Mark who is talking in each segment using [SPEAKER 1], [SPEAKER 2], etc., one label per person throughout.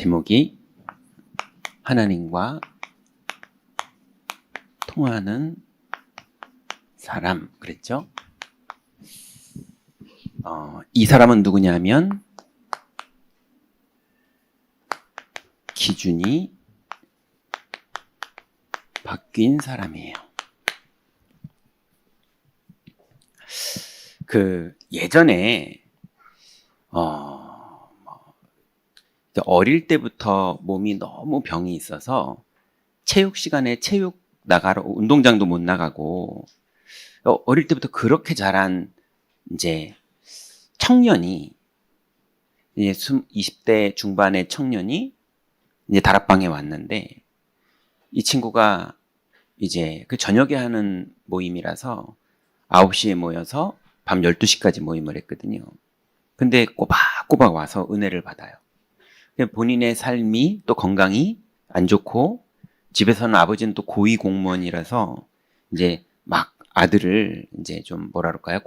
[SPEAKER 1] 제목이 하나님과 통하는 사람 그랬죠? 이 사람은 누구냐면 기준이 바뀐 사람이에요. 예전에 어릴 때부터 몸이 너무 병이 있어서 체육 시간에 체육 나가러 운동장도 못 나가고 어릴 때부터 그렇게 자란 이제 청년이 이제 20대 중반의 청년이 이제 다락방에 왔는데 이 친구가 이제 그 저녁에 하는 모임이라서 9시에 모여서 밤 12시까지 모임을 했거든요. 근데 꼬박꼬박 와서 은혜를 받아요. 본인의 삶이 또 건강이 안 좋고 집에서는 아버지는 또 고위 공무원이라서 이제 막 아들을 이제 좀 뭐라 그럴까요?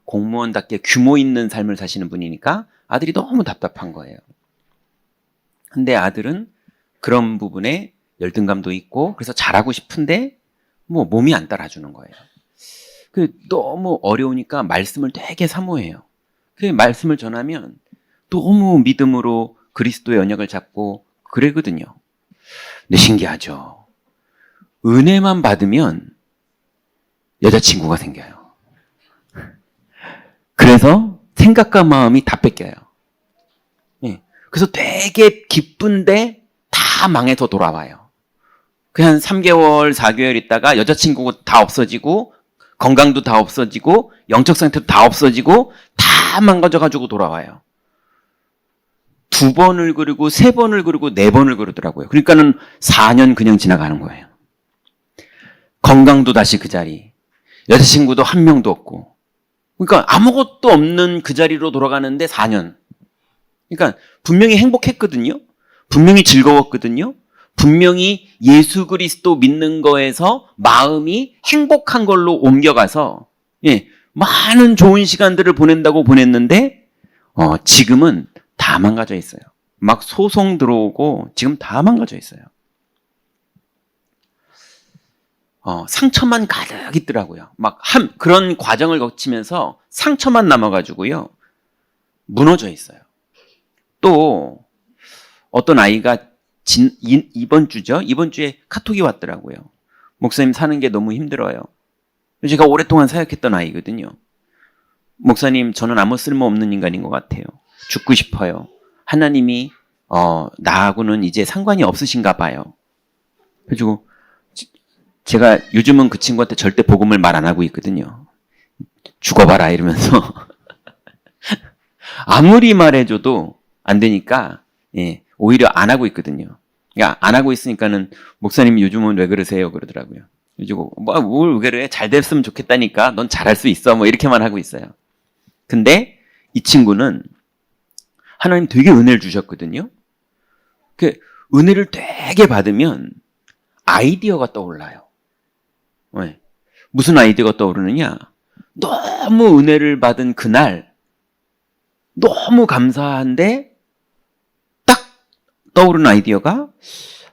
[SPEAKER 1] 공무원답게 규모 있는 삶을 사시는 분이니까 아들이 너무 답답한 거예요. 근데 아들은 그런 부분에 열등감도 있고 그래서 잘하고 싶은데 뭐 몸이 안 따라주는 거예요. 너무 어려우니까 말씀을 되게 사모해요. 그 말씀을 전하면 너무 믿음으로 그리스도의 언약을 잡고 그러거든요. 근데 신기하죠. 은혜만 받으면 여자친구가 생겨요. 그래서 생각과 마음이 다 뺏겨요. 그래서 되게 기쁜데 다 망해서 돌아와요. 한 3개월, 4개월 있다가 여자친구가 다 없어지고 건강도 다 없어지고 영적 상태도 다 없어지고 다 망가져가지고 돌아와요. 2번을 그리고 3번을 그리고 4번을 그러더라고요. 그러니까는 4년 그냥 지나가는 거예요. 건강도 다시 그 자리. 여자친구도 한 명도 없고. 그러니까 아무것도 없는 그 자리로 돌아가는데 4년. 그러니까 분명히 행복했거든요. 분명히 즐거웠거든요. 분명히 예수 그리스도 믿는 거에서 마음이 행복한 걸로 옮겨가서 많은 좋은 시간들을 보낸다고 보냈는데 지금은 다 망가져 있어요. 막 소송 들어오고 지금 다 망가져 있어요. 상처만 가득 있더라고요. 그런 과정을 거치면서 상처만 남아가지고요. 무너져 있어요. 또 어떤 아이가 이번 주에 카톡이 왔더라고요. 목사님 사는 게 너무 힘들어요. 제가 오랫동안 사역했던 아이거든요. 목사님 저는 아무 쓸모없는 인간인 것 같아요. 죽고 싶어요. 하나님이 나하고는 이제 상관이 없으신가 봐요. 그래가지고 제가 요즘은 그 친구한테 절대 복음을 말 안 하고 있거든요. 죽어봐라 이러면서 아무리 말해줘도 안 되니까 오히려 안 하고 있거든요. 그러니까 안 하고 있으니까는 목사님 요즘은 왜 그러세요? 그러더라고요. 그래가지고 뭘 왜 그래? 잘 됐으면 좋겠다니까. 넌 잘할 수 있어. 뭐 이렇게만 하고 있어요. 근데 이 친구는 하나님 되게 은혜를 주셨거든요. 은혜를 되게 받으면 아이디어가 떠올라요. 무슨 아이디어가 떠오르느냐? 너무 은혜를 받은 그날 너무 감사한데 딱 떠오른 아이디어가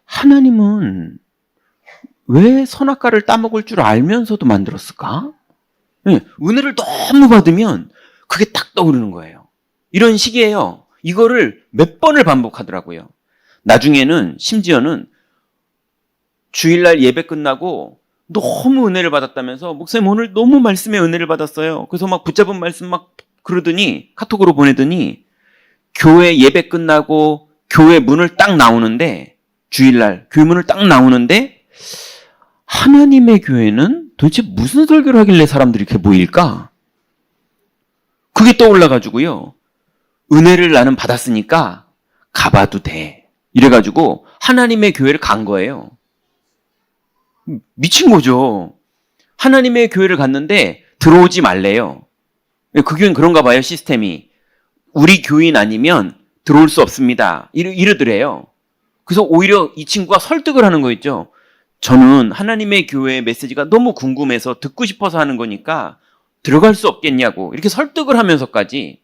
[SPEAKER 1] 하나님은 왜 선악과를 따먹을 줄 알면서도 만들었을까? 은혜를 너무 받으면 그게 딱 떠오르는 거예요. 이런 식이에요. 이거를 몇 번을 반복하더라고요. 나중에는 심지어는 주일날 예배 끝나고 너무 은혜를 받았다면서 목사님 오늘 너무 말씀에 은혜를 받았어요. 그래서 막 붙잡은 말씀 막 그러더니 카톡으로 보내더니 교회 예배 끝나고 교회 문을 딱 나오는데 주일날 교회 문을 딱 나오는데 하나님의 교회는 도대체 무슨 설교를 하길래 사람들이 이렇게 모일까? 그게 떠올라가지고요. 은혜를 나는 받았으니까 가봐도 돼. 이래가지고 하나님의 교회를 간 거예요. 미친 거죠. 하나님의 교회를 갔는데 들어오지 말래요. 그 교회는 그런가 봐요, 시스템이. 우리 교인 아니면 들어올 수 없습니다. 이러더래요. 그래서 오히려 이 친구가 설득을 하는 거 있죠. 저는 하나님의 교회 메시지가 너무 궁금해서 듣고 싶어서 하는 거니까 들어갈 수 없겠냐고 이렇게 설득을 하면서까지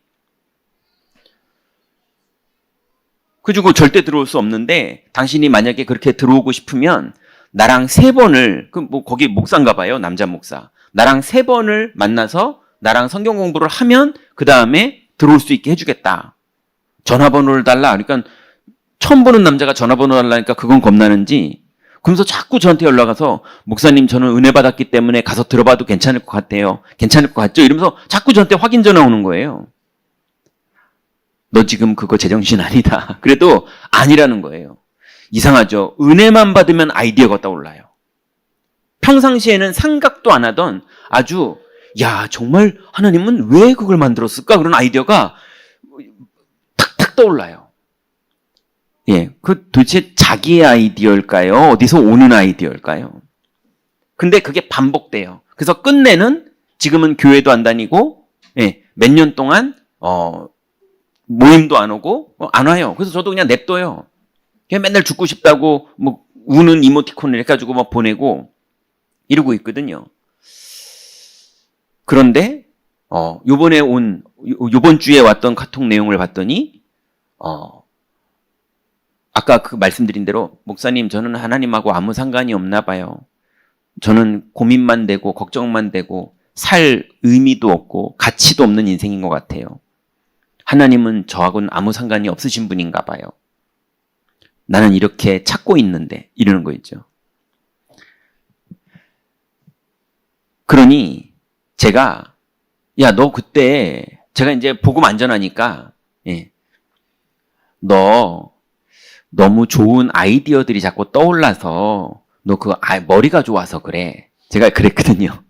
[SPEAKER 1] 그리고 절대 들어올 수 없는데 당신이 만약에 그렇게 들어오고 싶으면 나랑 3번을 거기 목사인가 봐요. 남자 목사. 나랑 3번을 만나서 나랑 성경 공부를 하면 그 다음에 들어올 수 있게 해주겠다. 전화번호를 달라. 그러니까 처음 보는 남자가 전화번호 달라니까 그건 겁나는지 그러면서 자꾸 저한테 연락 와서 목사님 저는 은혜 받았기 때문에 가서 들어봐도 괜찮을 것 같아요. 괜찮을 것 같죠? 이러면서 자꾸 저한테 확인 전화 오는 거예요. 너 지금 그거 제정신 아니다. 그래도 아니라는 거예요. 이상하죠? 은혜만 받으면 아이디어가 떠올라요. 평상시에는 생각도 안 하던 아주 야 정말 하나님은 왜 그걸 만들었을까? 그런 아이디어가 탁탁 떠올라요. 예, 그 도대체 자기의 아이디어일까요? 어디서 오는 아이디어일까요? 근데 그게 반복돼요. 그래서 끝내는 지금은 교회도 안 다니고 예, 몇 년 동안 모임도 안 오고 안 와요. 그래서 저도 그냥 냅둬요. 그냥 맨날 죽고 싶다고 우는 이모티콘을 해가지고 보내고 이러고 있거든요. 그런데 요번 주에 왔던 카톡 내용을 봤더니 아까 그 말씀드린 대로 목사님 저는 하나님하고 아무 상관이 없나 봐요. 저는 고민만 되고 걱정만 되고 살 의미도 없고 가치도 없는 인생인 것 같아요. 하나님은 저하고는 아무 상관이 없으신 분인가 봐요. 나는 이렇게 찾고 있는데 이러는 거 있죠. 그러니 제가 야 너 그때 제가 이제 복음 안전하니까 예, 너 너무 좋은 아이디어들이 자꾸 떠올라서 너 그 머리가 좋아서 그래. 제가 그랬거든요.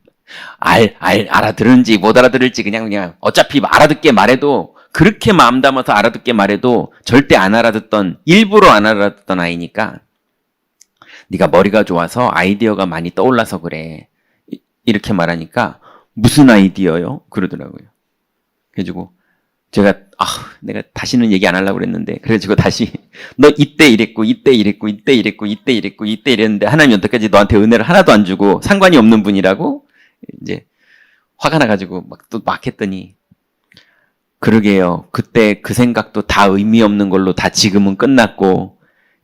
[SPEAKER 1] 알아들은지 못 알아들을지 그냥 어차피 알아듣게 말해도 그렇게 마음 담아서 알아듣게 말해도 절대 안 알아듣던 일부러 안 알아듣던 아이니까 네가 머리가 좋아서 아이디어가 많이 떠올라서 그래. 이렇게 말하니까 무슨 아이디어요? 그러더라고요. 그래가지고 제가 내가 다시는 얘기 안 하려고 그랬는데 그래가지고 다시 너 이때 이랬고 이때 이랬고 이때 이랬고 이때 이랬고 이때 이랬는데 하나님 여태까지 너한테 은혜를 하나도 안 주고 상관이 없는 분이라고 이제 화가 나가지고 막 했더니 그러게요. 그때 그 생각도 다 의미 없는 걸로 다 지금은 끝났고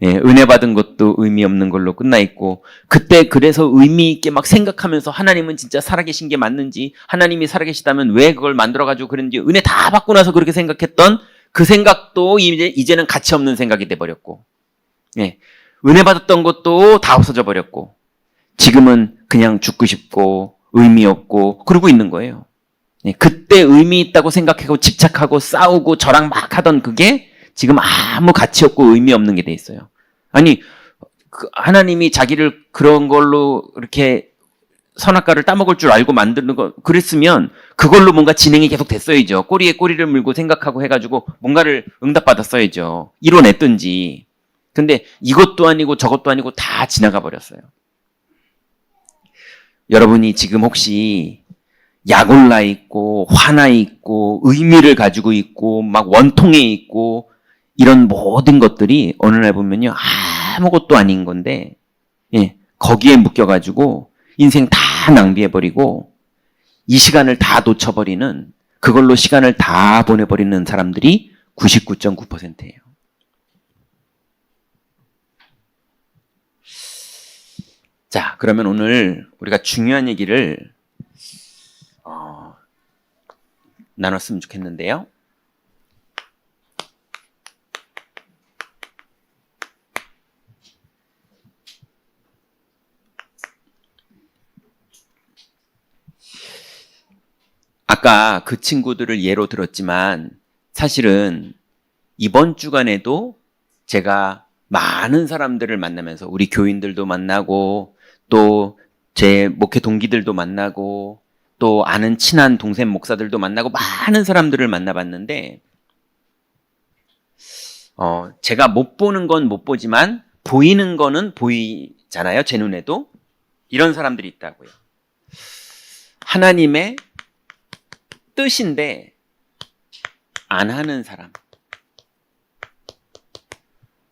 [SPEAKER 1] 예, 은혜 받은 것도 의미 없는 걸로 끝나 있고 그때 그래서 의미 있게 막 생각하면서 하나님은 진짜 살아계신 게 맞는지 하나님이 살아계시다면 왜 그걸 만들어가지고 그랬는지 은혜 다 받고 나서 그렇게 생각했던 그 생각도 이제는 가치 없는 생각이 돼버렸고 예, 은혜 받았던 것도 다 없어져 버렸고 지금은 그냥 죽고 싶고 의미 없고 그러고 있는 거예요. 예, 그때 의미 있다고 생각하고 집착하고 싸우고 저랑 막 하던 그게 지금 아무 가치 없고 의미 없는 게 돼 있어요. 아니 하나님이 자기를 그런 걸로 이렇게 선악과를 따먹을 줄 알고 만드는 거 그랬으면 그걸로 뭔가 진행이 계속 됐어야죠. 꼬리에 꼬리를 물고 생각하고 해가지고 뭔가를 응답받았어야죠. 이뤄냈든지. 근데 이것도 아니고 저것도 아니고 다 지나가 버렸어요. 여러분이 지금 혹시 약올라 있고 화나 있고 의미를 가지고 있고 막 원통해 있고 이런 모든 것들이 어느 날 보면요 아무것도 아닌 건데 예, 거기에 묶여가지고 인생 다 낭비해버리고 이 시간을 다 놓쳐버리는 그걸로 시간을 다 보내버리는 사람들이 99.9%예요. 자, 그러면 오늘 우리가 중요한 얘기를 나눴으면 좋겠는데요. 아까 그 친구들을 예로 들었지만 사실은 이번 주간에도 제가 많은 사람들을 만나면서 우리 교인들도 만나고 또 제 목회 동기들도 만나고 또 아는 친한 동생 목사들도 만나고 많은 사람들을 만나봤는데 제가 못 보는 건 못 보지만 보이는 거는 보이잖아요. 제 눈에도. 이런 사람들이 있다고요. 하나님의 뜻인데 안 하는 사람.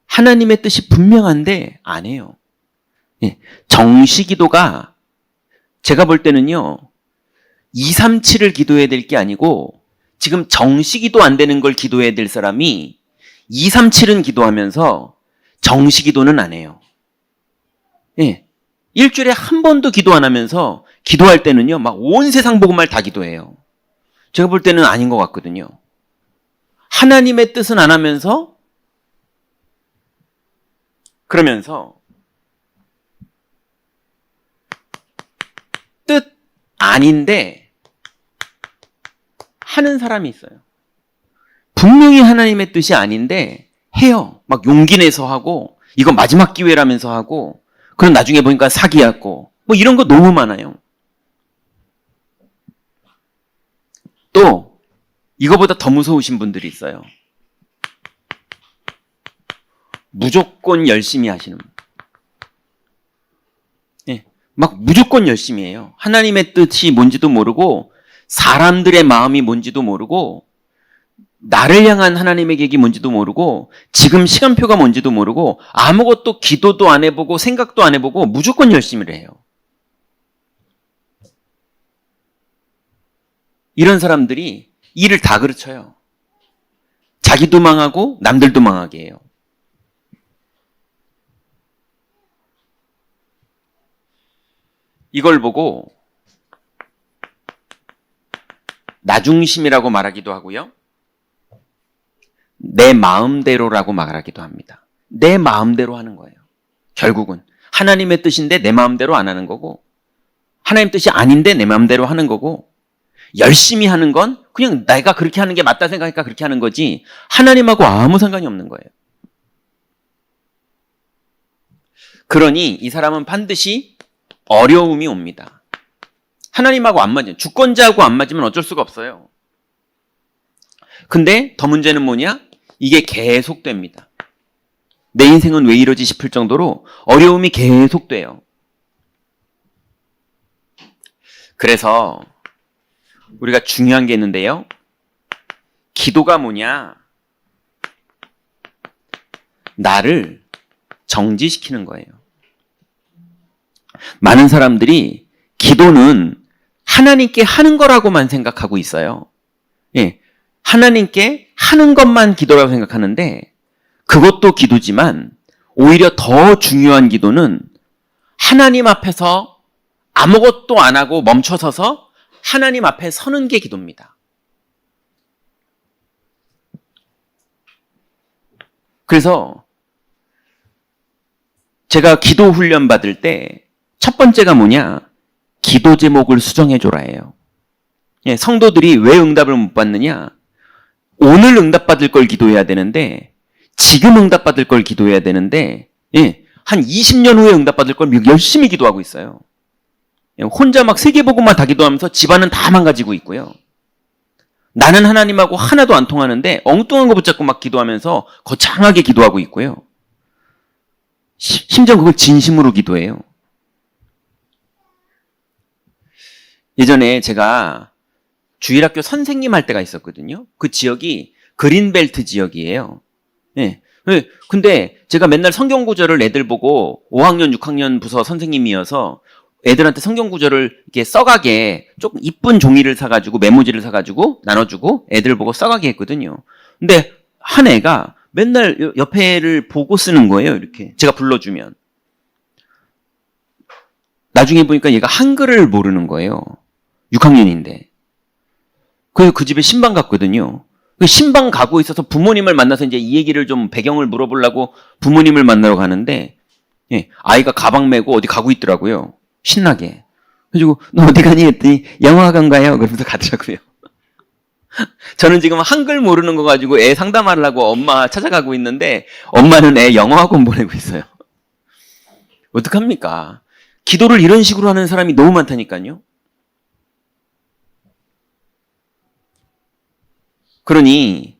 [SPEAKER 1] 하나님의 뜻이 분명한데 안 해요. 예, 정시기도가 제가 볼 때는요 237을 기도해야 될 게 아니고 지금 정시기도 안 되는 걸 기도해야 될 사람이 237은 기도하면서 정시 기도는 안 해요. 예. 일주일에 한 번도 기도 안 하면서 기도할 때는요, 막 온 세상 복음을 다 기도해요. 제가 볼 때는 아닌 것 같거든요. 하나님의 뜻은 안 하면서, 그러면서 뜻 아닌데 하는 사람이 있어요. 분명히 하나님의 뜻이 아닌데 해요. 막 용기 내서 하고, 이거 마지막 기회라면서 하고, 그럼 나중에 보니까 사기였고, 뭐 이런 거 너무 많아요. 또 이거보다 더 무서우신 분들이 있어요. 무조건 열심히 하시는 분. 예, 막 무조건 열심히 해요. 하나님의 뜻이 뭔지도 모르고, 사람들의 마음이 뭔지도 모르고, 나를 향한 하나님의 계획이 뭔지도 모르고, 지금 시간표가 뭔지도 모르고, 아무것도 기도도 안 해보고 생각도 안 해보고 무조건 열심히 해요. 이런 사람들이 일을 다 그르쳐요. 자기도 망하고 남들도 망하게 해요. 이걸 보고 나중심이라고 말하기도 하고요, 내 마음대로라고 말하기도 합니다. 내 마음대로 하는 거예요. 결국은 하나님의 뜻인데 내 마음대로 안 하는 거고, 하나님 뜻이 아닌데 내 마음대로 하는 거고, 열심히 하는 건 그냥 내가 그렇게 하는 게 맞다 생각하니까 그렇게 하는 거지, 하나님하고 아무 상관이 없는 거예요. 그러니 이 사람은 반드시 어려움이 옵니다. 하나님하고 안 맞으면, 주권자하고 안 맞으면 어쩔 수가 없어요. 근데 더 문제는 뭐냐? 이게 계속됩니다. 내 인생은 왜 이러지 싶을 정도로 어려움이 계속돼요. 그래서 우리가 중요한 게 있는데요, 기도가 뭐냐? 나를 정지시키는 거예요. 많은 사람들이 기도는 하나님께 하는 거라고만 생각하고 있어요. 예, 하나님께 하는 것만 기도라고 생각하는데, 그것도 기도지만 오히려 더 중요한 기도는 하나님 앞에서 아무것도 안 하고 멈춰서서 하나님 앞에 서는 게 기도입니다. 그래서 제가 기도 훈련 받을 때 첫 번째가 뭐냐? 기도 제목을 수정해줘라예요. 예, 성도들이 왜 응답을 못 받느냐? 오늘 응답받을 걸 기도해야 되는데, 지금 응답받을 걸 기도해야 되는데, 예, 한 20년 후에 응답받을 걸 열심히 기도하고 있어요. 예, 혼자 막 세계복음만 다 기도하면서 집안은 다 망가지고 있고요. 나는 하나님하고 하나도 안 통하는데 엉뚱한 거 붙잡고 막 기도하면서 거창하게 기도하고 있고요. 심지어 그걸 진심으로 기도해요. 예전에 제가 주일학교 선생님 할 때가 있었거든요. 그 지역이 그린벨트 지역이에요. 예. 근데 제가 맨날 성경 구절을 애들 보고 5학년, 6학년 부서 선생님이어서 애들한테 성경 구절을 이렇게 써가게 조금 이쁜 종이를 사가지고, 메모지를 사가지고 나눠주고 애들 보고 써가게 했거든요. 근데 한 애가 맨날 옆에 애를 보고 쓰는 거예요. 이렇게 제가 불러주면. 나중에 보니까 얘가 한글을 모르는 거예요. 6학년인데. 그 집에 신방 갔거든요. 그 신방 가고 있어서 부모님을 만나서 이제 이 얘기를 좀 배경을 물어보려고 부모님을 만나러 가는데, 예, 아이가 가방 메고 어디 가고 있더라고요. 신나게. 그래가지고 너 어디 가니 했더니 영어학원 가요. 그러면서 가더라고요. 저는 지금 한글 모르는 거 가지고 애 상담하려고 엄마 찾아가고 있는데, 엄마는 애 영어학원 보내고 있어요. 어떡합니까? 기도를 이런 식으로 하는 사람이 너무 많다니까요. 그러니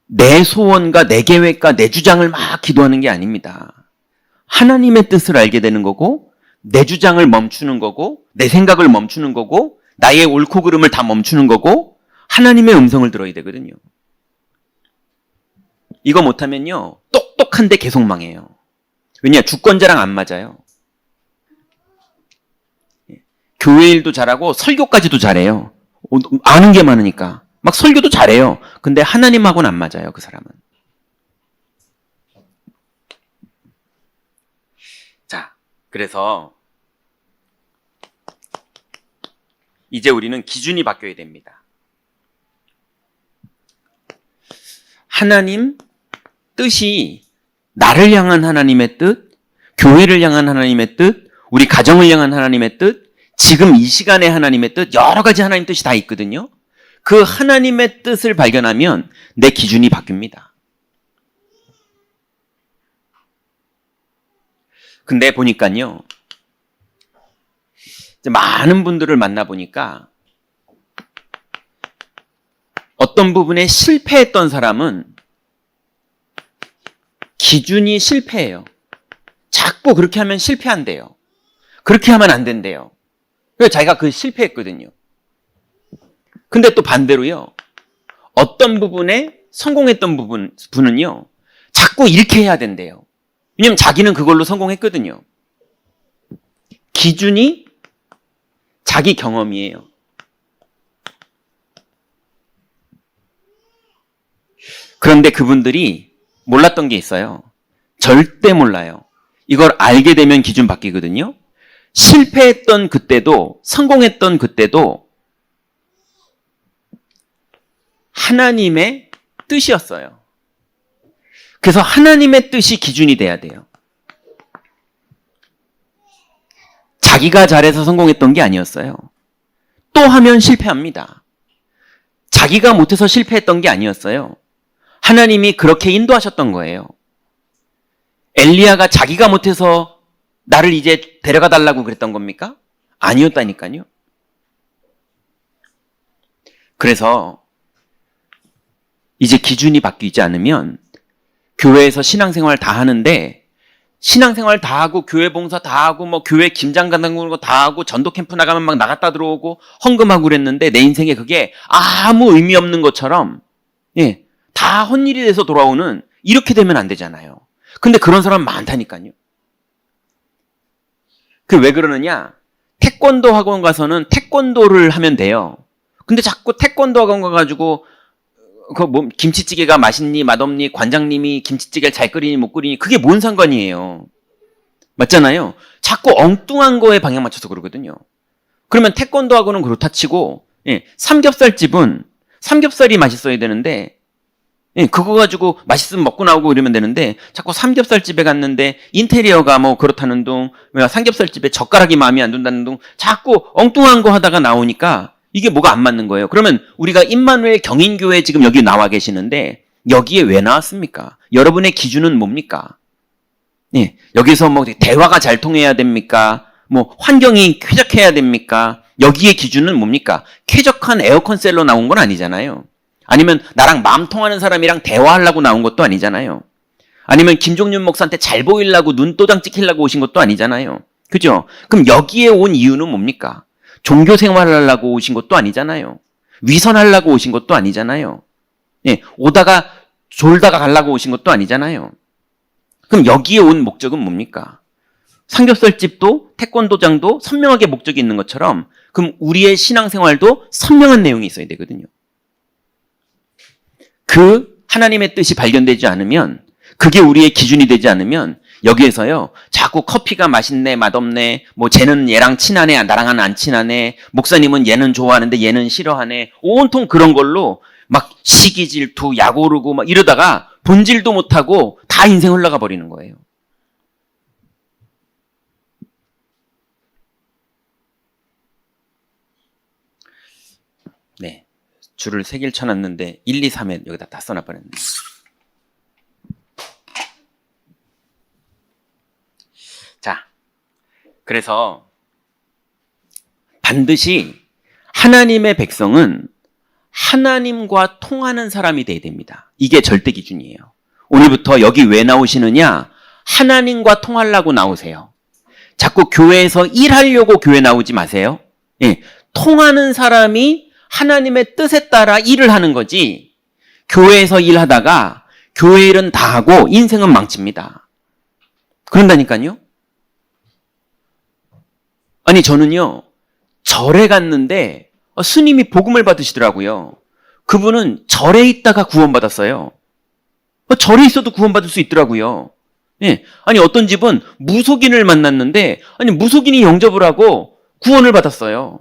[SPEAKER 1] 내 소원과 내 계획과 내 주장을 막 기도하는 게 아닙니다. 하나님의 뜻을 알게 되는 거고, 내 주장을 멈추는 거고, 내 생각을 멈추는 거고, 나의 옳고 그름을 다 멈추는 거고, 하나님의 음성을 들어야 되거든요. 이거 못하면요, 똑똑한데 계속 망해요. 왜냐? 주권자랑 안 맞아요. 교회 일도 잘하고 설교까지도 잘해요. 아는 게 많으니까. 막 설교도 잘해요. 근데 하나님하고는 안 맞아요, 그 사람은. 그래서 이제 우리는 기준이 바뀌어야 됩니다. 하나님 뜻이 나를 향한 하나님의 뜻, 교회를 향한 하나님의 뜻, 우리 가정을 향한 하나님의 뜻, 지금 이 시간에 하나님의 뜻, 여러 가지 하나님 뜻이 다 있거든요. 그 하나님의 뜻을 발견하면 내 기준이 바뀝니다. 근데 보니까요, 많은 분들을 만나보니까 어떤 부분에 실패했던 사람은 기준이 실패해요. 자꾸 그렇게 하면 실패한대요. 그렇게 하면 안 된대요. 그래서 자기가 그 실패했거든요. 근데 또 반대로요, 어떤 부분에 성공했던 분은요, 자꾸 이렇게 해야 된대요. 왜냐면 자기는 그걸로 성공했거든요. 기준이 자기 경험이에요. 그런데 그분들이 몰랐던 게 있어요. 절대 몰라요. 이걸 알게 되면 기준 바뀌거든요. 실패했던 그때도 성공했던 그때도 하나님의 뜻이었어요. 그래서 하나님의 뜻이 기준이 돼야 돼요. 자기가 잘해서 성공했던 게 아니었어요. 또 하면 실패합니다. 자기가 못해서 실패했던 게 아니었어요. 하나님이 그렇게 인도하셨던 거예요. 엘리야가 자기가 못해서 나를 이제 데려가 달라고 그랬던 겁니까? 아니었다니까요. 그래서 이제 기준이 바뀌지 않으면 교회에서 신앙생활 다 하는데, 신앙생활 다 하고 교회 봉사 다 하고 뭐 교회 김장 가는 거 다 하고 전도 캠프 나가면 막 나갔다 들어오고 헌금하고 그랬는데 내 인생에 그게 아무 의미 없는 것처럼, 예, 다 헛일이 돼서 돌아오는, 이렇게 되면 안 되잖아요. 근데 그런 사람 많다니까요. 그 왜 그러느냐? 태권도 학원 가서는 태권도를 하면 돼요. 근데 자꾸 태권도 학원 가가지고 뭐 김치찌개가 맛있니 맛없니, 관장님이 김치찌개를 잘 끓이니 못 끓이니, 그게 뭔 상관이에요. 맞잖아요. 자꾸 엉뚱한 거에 방향 맞춰서 그러거든요. 그러면 태권도 학원은 그렇다 치고, 예, 삼겹살집은 삼겹살이 맛있어야 되는데, 예, 그거 가지고 맛있으면 먹고 나오고 이러면 되는데, 자꾸 삼겹살집에 갔는데 인테리어가 뭐 그렇다는 둥, 삼겹살집에 젓가락이 마음에 안 든다는 둥, 자꾸 엉뚱한 거 하다가 나오니까 이게 뭐가 안 맞는 거예요. 그러면 우리가 임마누엘 경인교회 지금 여기 나와 계시는데 여기에 왜 나왔습니까? 여러분의 기준은 뭡니까? 예, 여기서 뭐 대화가 잘 통해야 됩니까? 뭐 환경이 쾌적해야 됩니까? 여기에 기준은 뭡니까? 쾌적한 에어컨 셀러 나온 건 아니잖아요. 아니면 나랑 마음 통하는 사람이랑 대화하려고 나온 것도 아니잖아요. 아니면 김종윤 목사한테 잘 보이려고 눈도장 찍히려고 오신 것도 아니잖아요. 그죠? 그럼 여기에 온 이유는 뭡니까? 종교 생활을 하려고 오신 것도 아니잖아요. 위선하려고 오신 것도 아니잖아요. 예, 오다가 졸다가 가려고 오신 것도 아니잖아요. 그럼 여기에 온 목적은 뭡니까? 삼겹살집도 태권도장도 선명하게 목적이 있는 것처럼, 그럼 우리의 신앙생활도 선명한 내용이 있어야 되거든요. 그 하나님의 뜻이 발견되지 않으면, 그게 우리의 기준이 되지 않으면 여기에서요, 자꾸 커피가 맛있네 맛없네, 뭐 쟤는 얘랑 친하네 나랑은 안 친하네, 목사님은 얘는 좋아하는데 얘는 싫어하네, 온통 그런 걸로 막 시기 질투 약 오르고 막 이러다가 본질도 못하고 다 인생 흘러가 버리는 거예요. 네, 줄을 3개를 쳐놨는데 1, 2, 3에 여기다 다 써놔버렸네. 자, 그래서 반드시 하나님의 백성은 하나님과 통하는 사람이 돼야 됩니다. 이게 절대 기준이에요. 오늘부터 여기 왜 나오시느냐? 하나님과 통하려고 나오세요. 자꾸 교회에서 일하려고 교회 나오지 마세요. 예, 통하는 사람이 하나님의 뜻에 따라 일을 하는 거지, 교회에서 일하다가 교회 일은 다 하고 인생은 망칩니다. 그런다니까요. 아니, 저는요, 절에 갔는데 스님이 복음을 받으시더라고요. 그분은 절에 있다가 구원받았어요. 절에 있어도 구원받을 수 있더라고요. 예. 아니, 어떤 집은 무속인을 만났는데, 아니, 무속인이 영접을 하고 구원을 받았어요.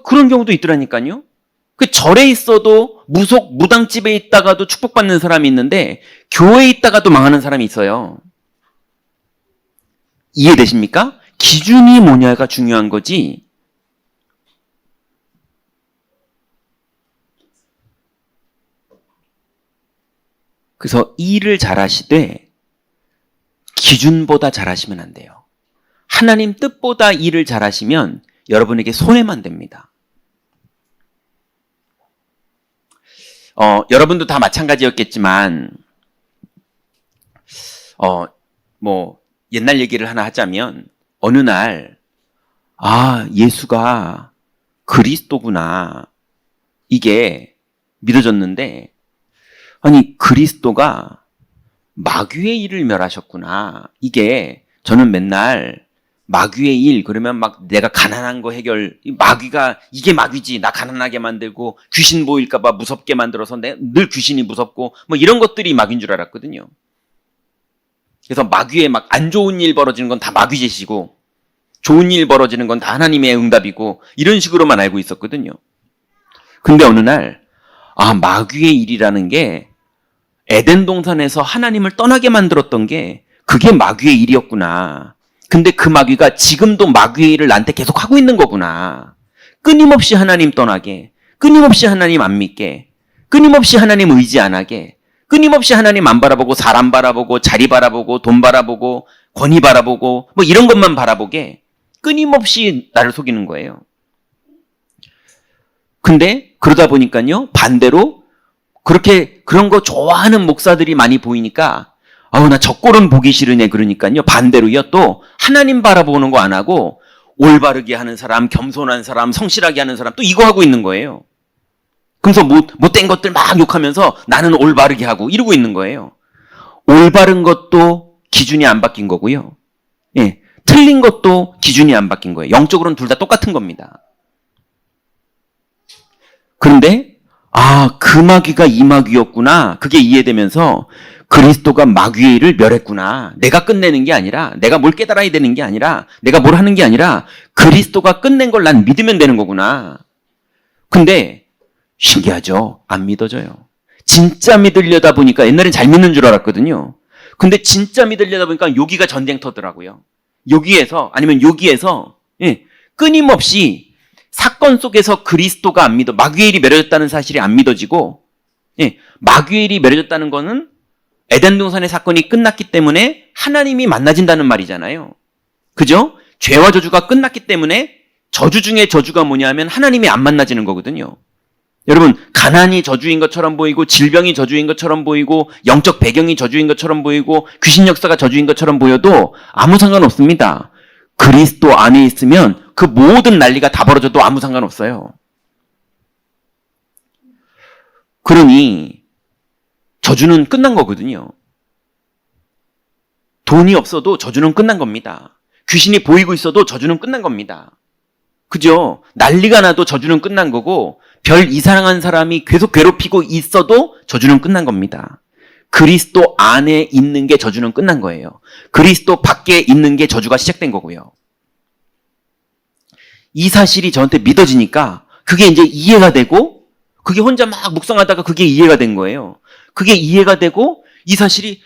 [SPEAKER 1] 그런 경우도 있더라니까요. 그 절에 있어도 무당집에 있다가도 축복받는 사람이 있는데, 교회에 있다가도 망하는 사람이 있어요. 이해되십니까? 기준이 뭐냐가 중요한 거지. 그래서 일을 잘하시되 기준보다 잘하시면 안 돼요. 하나님 뜻보다 일을 잘하시면 여러분에게 손해만 됩니다. 여러분도 다 마찬가지였겠지만, 옛날 얘기를 하나 하자면, 어느 날, 예수가 그리스도구나. 이게 믿어졌는데, 아니, 그리스도가 마귀의 일을 멸하셨구나. 이게 저는 맨날 마귀의 일, 그러면 막 내가 가난한 거 해결, 마귀가 이게 마귀지. 나 가난하게 만들고 귀신 보일까봐 무섭게 만들어서 늘 귀신이 무섭고 뭐 이런 것들이 마귀인 줄 알았거든요. 그래서 마귀의 막 안 좋은 일 벌어지는 건 다 마귀 짓이고 좋은 일 벌어지는 건 다 하나님의 응답이고 이런 식으로만 알고 있었거든요. 근데 어느 날, 마귀의 일이라는 게 에덴 동산에서 하나님을 떠나게 만들었던 게 그게 마귀의 일이었구나. 근데 그 마귀가 지금도 마귀의 일을 나한테 계속 하고 있는 거구나. 끊임없이 하나님 떠나게, 끊임없이 하나님 안 믿게, 끊임없이 하나님 의지 안 하게, 끊임없이 하나님 안 바라보고 사람 바라보고 자리 바라보고 돈 바라보고 권위 바라보고 뭐 이런 것만 바라보게 끊임없이 나를 속이는 거예요. 근데 그러다 보니까요, 반대로 그런 거 좋아하는 목사들이 많이 보이니까 나 저 꼴은 보기 싫으네. 그러니까요, 반대로요, 또 하나님 바라보는 거 안 하고 올바르게 하는 사람, 겸손한 사람, 성실하게 하는 사람 또 이거 하고 있는 거예요. 그래서 못된 것들 막 욕하면서 나는 올바르게 하고 이러고 있는 거예요. 올바른 것도 기준이 안 바뀐 거고요. 예, 틀린 것도 기준이 안 바뀐 거예요. 영적으로는 둘 다 똑같은 겁니다. 그런데 그 마귀가 이 마귀였구나. 그게 이해되면서 그리스도가 마귀의 일을 멸했구나. 내가 끝내는 게 아니라, 내가 뭘 깨달아야 되는 게 아니라, 내가 뭘 하는 게 아니라 그리스도가 끝낸 걸 난 믿으면 되는 거구나. 근데 신기하죠? 안 믿어져요. 진짜 믿으려다 보니까, 옛날엔 잘 믿는 줄 알았거든요. 근데 진짜 믿으려다 보니까 여기가 전쟁터더라고요. 여기에서 끊임없이 사건 속에서 그리스도가 안 믿어, 마귀의 일이 멸해졌다는 사실이 안 믿어지고, 마귀의 일이 멸해졌다는 거는 에덴 동산의 사건이 끝났기 때문에 하나님이 만나진다는 말이잖아요. 그죠? 죄와 저주가 끝났기 때문에 저주 중에 저주가 뭐냐면 하나님이 안 만나지는 거거든요. 여러분, 가난이 저주인 것처럼 보이고 질병이 저주인 것처럼 보이고 영적 배경이 저주인 것처럼 보이고 귀신 역사가 저주인 것처럼 보여도 아무 상관없습니다. 그리스도 안에 있으면 그 모든 난리가 다 벌어져도 아무 상관없어요. 그러니 저주는 끝난 거거든요. 돈이 없어도 저주는 끝난 겁니다. 귀신이 보이고 있어도 저주는 끝난 겁니다. 그죠? 난리가 나도 저주는 끝난 거고, 별 이상한 사람이 계속 괴롭히고 있어도 저주는 끝난 겁니다. 그리스도 안에 있는 게 저주는 끝난 거예요. 그리스도 밖에 있는 게 저주가 시작된 거고요. 이 사실이 저한테 믿어지니까 그게 이제 이해가 되고, 그게 혼자 막 묵상하다가 그게 이해가 된 거예요. 그게 이해가 되고, 이 사실이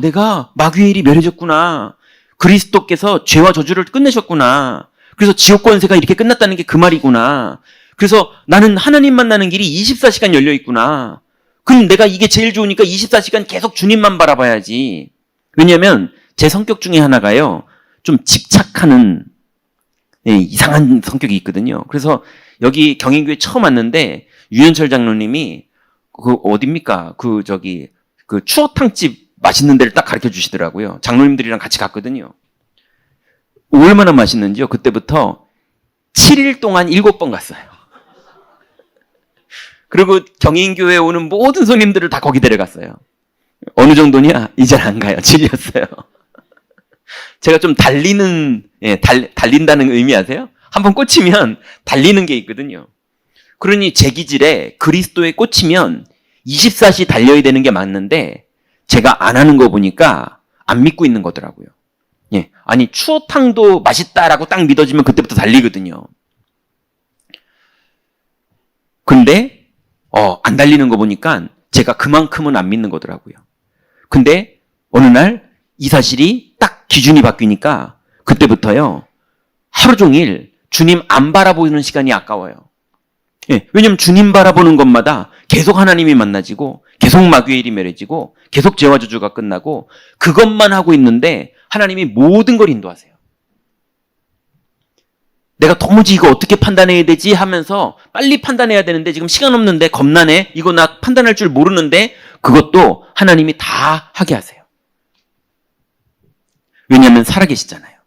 [SPEAKER 1] 내가 마귀의 일이 멸해졌구나. 그리스도께서 죄와 저주를 끝내셨구나. 그래서 지옥 권세가 이렇게 끝났다는 게 그 말이구나. 그래서 나는 하나님 만나는 길이 24시간 열려 있구나. 그럼 내가 이게 제일 좋으니까 24시간 계속 주님만 바라봐야지. 왜냐하면 제 성격 중에 하나가요, 좀 집착하는 이상한 성격이 있거든요. 그래서 여기 경인교회 처음 왔는데 유현철 장로님이 어딥니까? 그 추어탕집 맛있는 데를 딱 가르쳐 주시더라고요. 장로님들이랑 같이 갔거든요. 얼마나 맛있는지요? 그때부터 7일 동안 7번 갔어요. 그리고 경인교회에 오는 모든 손님들을 다 거기 데려갔어요. 어느 정도냐? 이제 안 가요. 질렸어요. 제가 좀 달린다는 의미 아세요? 한번 꽂히면 달리는 게 있거든요. 그러니 제 기질에 그리스도에 꽂히면 24시 달려야 되는 게 맞는데, 제가 안 하는 거 보니까 안 믿고 있는 거더라고요. 예. 아니, 추어탕도 맛있다라고 딱 믿어지면 그때부터 달리거든요. 근데, 안 달리는 거 보니까 제가 그만큼은 안 믿는 거더라고요. 근데 어느 날 이 사실이 딱 기준이 바뀌니까 그때부터요, 하루 종일 주님 안 바라보는 시간이 아까워요. 예. 왜냐면 주님 바라보는 것마다 계속 하나님이 만나지고, 계속 마귀의 일이 멸해지고, 계속 죄와 저주가 끝나고, 그것만 하고 있는데 하나님이 모든 걸 인도하세요. 내가 도무지 이거 어떻게 판단해야 되지 하면서 빨리 판단해야 되는데 지금 시간 없는데 겁나네. 이거 나 판단할 줄 모르는데 그것도 하나님이 다 하게 하세요. 왜냐하면 살아계시잖아요.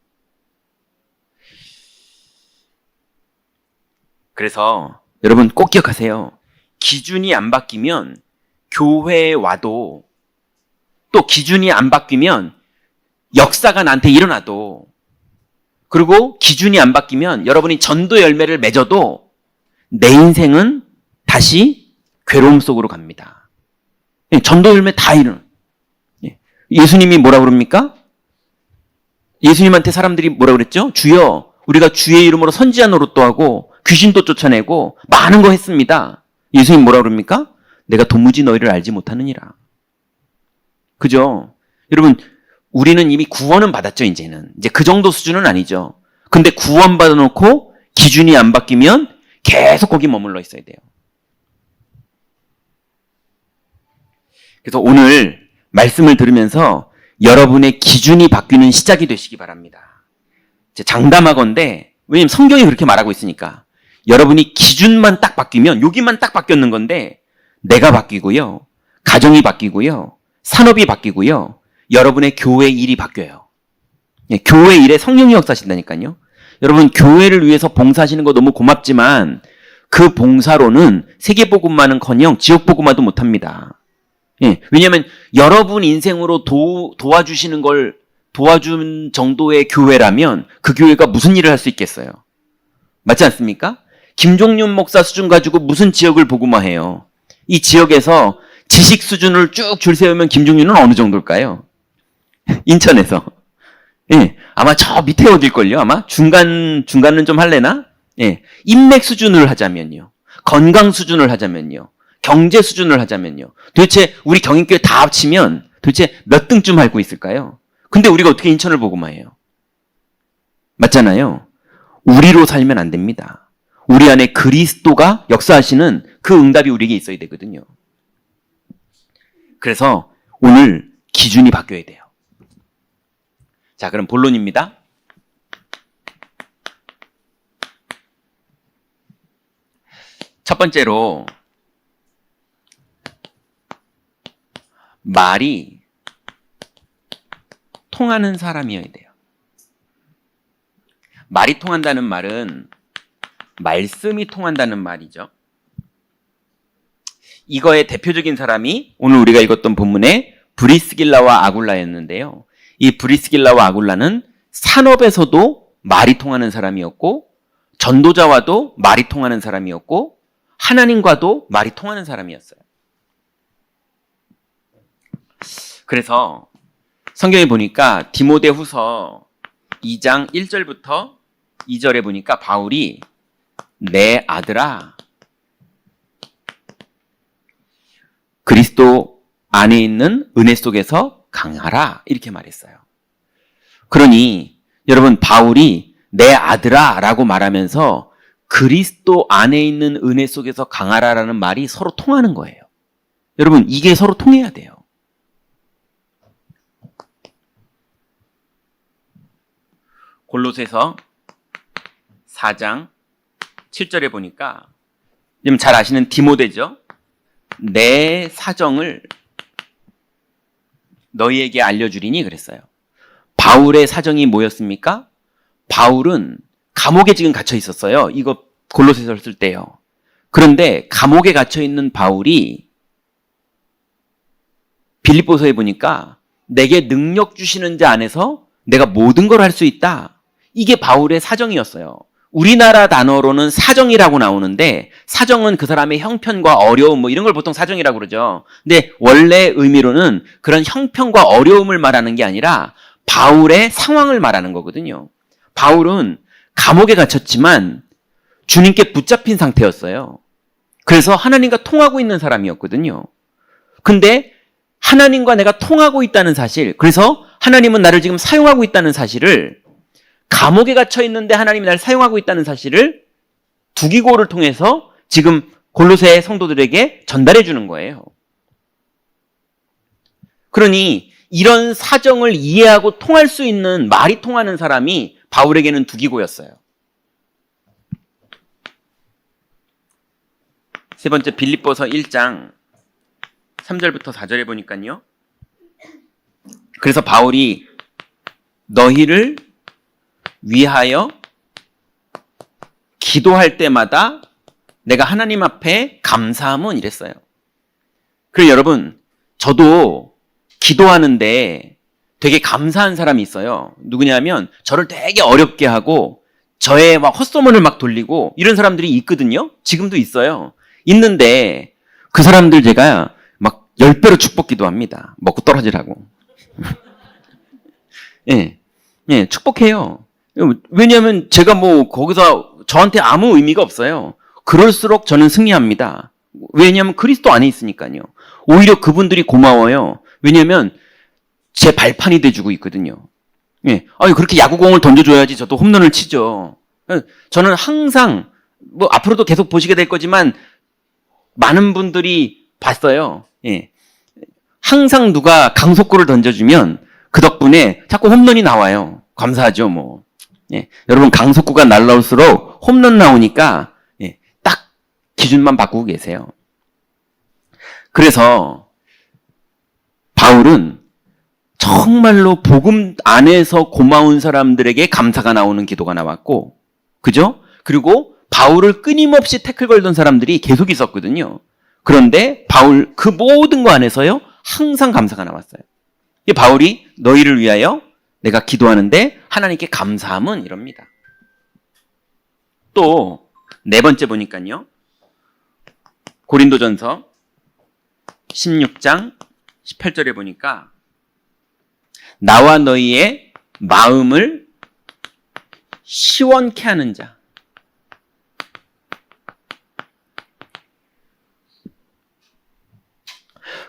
[SPEAKER 1] 그래서 여러분 꼭 기억하세요. 기준이 안 바뀌면 교회에 와도, 또 기준이 안 바뀌면 역사가 나한테 일어나도, 그리고 기준이 안 바뀌면 여러분이 전도 열매를 맺어도 내 인생은 다시 괴로움 속으로 갑니다. 전도 열매 다 일어나. 예수님이 뭐라 그럽니까? 예수님한테 사람들이 뭐라 그랬죠? 주여, 우리가 주의 이름으로 선지자 노릇도 하고 귀신도 쫓아내고 많은 거 했습니다. 예수님 뭐라 그럽니까? 내가 도무지 너희를 알지 못하느니라. 그죠? 여러분, 우리는 이미 구원은 받았죠, 이제는. 이제 그 정도 수준은 아니죠. 근데 구원 받아놓고 기준이 안 바뀌면 계속 거기 머물러 있어야 돼요. 그래서 오늘 말씀을 들으면서 여러분의 기준이 바뀌는 시작이 되시기 바랍니다. 장담하건대, 왜냐면 성경이 그렇게 말하고 있으니까, 여러분이 기준만 딱 바뀌면, 여기만 딱 바뀌었는 건데, 내가 바뀌고요, 가정이 바뀌고요, 산업이 바뀌고요, 여러분의 교회 일이 바뀌어요. 교회 일에 성령이 역사하신다니까요. 여러분, 교회를 위해서 봉사하시는 거 너무 고맙지만 그 봉사로는 세계복음만은커녕 지역복음화도 못합니다. 왜냐하면 여러분 인생으로 도와주시는 걸 도와준 정도의 교회라면 그 교회가 무슨 일을 할 수 있겠어요? 맞지 않습니까? 김종윤 목사 수준 가지고 무슨 지역을 복음화해요? 이 지역에서 지식 수준을 쭉 줄 세우면 김종윤은 어느 정도일까요? 인천에서. 아마 저 밑에 어딜걸요? 아마 중간은 좀 할래나? 인맥 수준을 하자면요. 건강 수준을 하자면요. 경제 수준을 하자면요. 도대체 우리 경인교회 다 합치면 도대체 몇 등쯤 알고 있을까요? 근데 우리가 어떻게 인천을 복음화해요? 맞잖아요. 우리로 살면 안 됩니다. 우리 안에 그리스도가 역사하시는 그 응답이 우리에게 있어야 되거든요. 그래서 오늘 기준이 바뀌어야 돼요. 자, 그럼 본론입니다. 첫 번째로, 말이 통하는 사람이어야 돼요. 말이 통한다는 말은 말씀이 통한다는 말이죠. 이거의 대표적인 사람이 오늘 우리가 읽었던 본문의 브리스길라와 아굴라였는데요. 이 브리스길라와 아굴라는 산업에서도 말이 통하는 사람이었고, 전도자와도 말이 통하는 사람이었고, 하나님과도 말이 통하는 사람이었어요. 그래서 성경에 보니까 디모데후서 2장 1절부터 2절에 보니까 바울이 내 아들아, 그리스도 안에 있는 은혜 속에서 강하라, 이렇게 말했어요. 그러니 여러분, 바울이 내 아들아 라고 말하면서 그리스도 안에 있는 은혜 속에서 강하라라는 말이 서로 통하는 거예요. 여러분, 이게 서로 통해야 돼요. 골로새서 4장 7절에 보니까 좀 잘 아시는 디모데죠. 내 사정을 너희에게 알려주리니 그랬어요. 바울의 사정이 뭐였습니까? 바울은 감옥에 지금 갇혀 있었어요. 이거 골로새서를 쓸 때요. 그런데 감옥에 갇혀 있는 바울이 빌립보서에 보니까 내게 능력 주시는 자 안에서 내가 모든 걸 할 수 있다. 이게 바울의 사정이었어요. 우리나라 단어로는 사정이라고 나오는데 사정은 그 사람의 형편과 어려움 뭐 이런 걸 보통 사정이라고 그러죠. 근데 원래 의미로는 그런 형편과 어려움을 말하는 게 아니라 바울의 상황을 말하는 거거든요. 바울은 감옥에 갇혔지만 주님께 붙잡힌 상태였어요. 그래서 하나님과 통하고 있는 사람이었거든요. 근데 하나님과 내가 통하고 있다는 사실, 그래서 하나님은 나를 지금 사용하고 있다는 사실을, 감옥에 갇혀 있는데 하나님이 나를 사용하고 있다는 사실을 두기고를 통해서 지금 골로새 성도들에게 전달해 주는 거예요. 그러니 이런 사정을 이해하고 통할 수 있는 말이 통하는 사람이 바울에게는 두기고였어요. 세 번째 빌립보서 1장 3절부터 4절에 보니까요. 그래서 바울이 너희를 위하여 기도할 때마다 내가 하나님 앞에 감사함은 이랬어요. 그리고 여러분, 저도 기도하는데 되게 감사한 사람이 있어요. 누구냐면 저를 되게 어렵게 하고 저의 막 헛소문을 막 돌리고 이런 사람들이 있거든요. 지금도 있어요. 있는데 그 사람들 제가 막 10배로 축복 기도합니다. 먹고 떨어지라고. 예, 예, 축복해요. 왜냐하면 제가 뭐 거기서 저한테 아무 의미가 없어요. 그럴수록 저는 승리합니다. 왜냐하면 그리스도 안에 있으니까요. 오히려 그분들이 고마워요. 왜냐하면 제 발판이 돼주고 있거든요. 예, 아니 그렇게 야구공을 던져줘야지 저도 홈런을 치죠. 저는 항상 뭐 앞으로도 계속 보시게 될 거지만 많은 분들이 봤어요. 예, 항상 누가 강속구를 던져주면 그 덕분에 자꾸 홈런이 나와요. 감사하죠, 뭐. 예, 여러분 강속구가 날라올수록 홈런 나오니까 예, 딱 기준만 바꾸고 계세요. 그래서 바울은 정말로 복음 안에서 고마운 사람들에게 감사가 나오는 기도가 나왔고, 그죠? 그리고 바울을 끊임없이 태클 걸던 사람들이 계속 있었거든요. 그런데 바울 그 모든 거 안에서요 항상 감사가 나왔어요. 바울이 너희를 위하여 내가 기도하는데 하나님께 감사함은 이럽니다. 또 네 번째 보니까요. 고린도전서 16장 18절에 보니까 나와 너희의 마음을 시원케 하는 자.